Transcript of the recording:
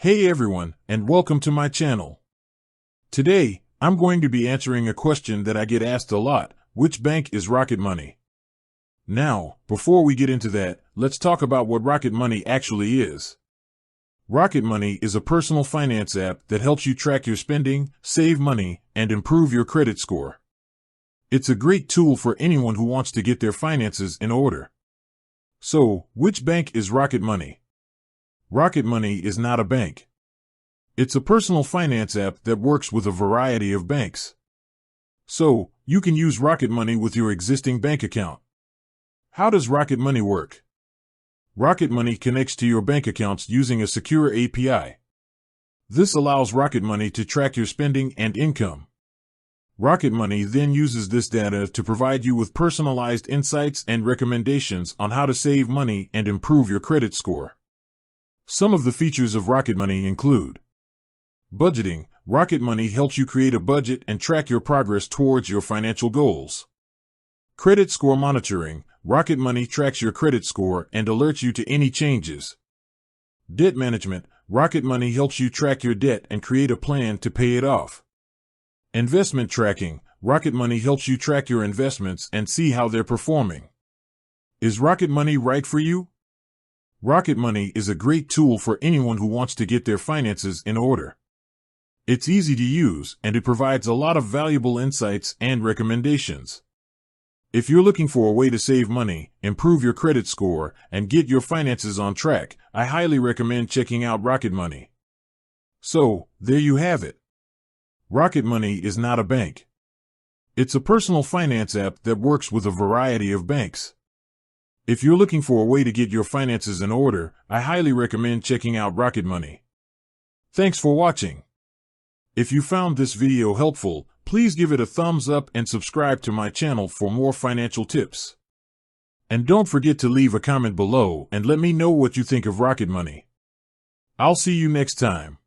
Hey everyone, and welcome to my channel. Today, I'm going to be answering a question that I get asked a lot: which bank is Rocket Money? Now, before we get into that, let's talk about what Rocket Money actually is. Rocket Money is a personal finance app that helps you track your spending, save money, and improve your credit score. It's a great tool for anyone who wants to get their finances in order. So, which bank is Rocket Money? Rocket Money is not a bank. It's a personal finance app that works with a variety of banks. So, you can use Rocket Money with your existing bank account. How does Rocket Money work? Rocket Money connects to your bank accounts using a secure API. This allows Rocket Money to track your spending and income. Rocket Money then uses this data to provide you with personalized insights and recommendations on how to save money and improve your credit score. Some of the features of Rocket Money include budgeting. Rocket Money helps you create a budget and track your progress towards your financial goals. Credit score monitoring. Rocket Money tracks your credit score and alerts you to any changes. Debt management. Rocket Money helps you track your debt and create a plan to pay it off. Investment tracking. Rocket Money helps you track your investments and see how they're performing. Is Rocket Money right for you? Rocket Money is a great tool for anyone who wants to get their finances in order. It's easy to use, and it provides a lot of valuable insights and recommendations. If you're looking for a way to save money, improve your credit score, and get your finances on track, I highly recommend checking out Rocket Money. So, there you have it. Rocket Money is not a bank. It's a personal finance app that works with a variety of banks. If you're looking for a way to get your finances in order, I highly recommend checking out Rocket Money. Thanks for watching. If you found this video helpful, please give it a thumbs up and subscribe to my channel for more financial tips. And don't forget to leave a comment below and let me know what you think of Rocket Money. I'll see you next time.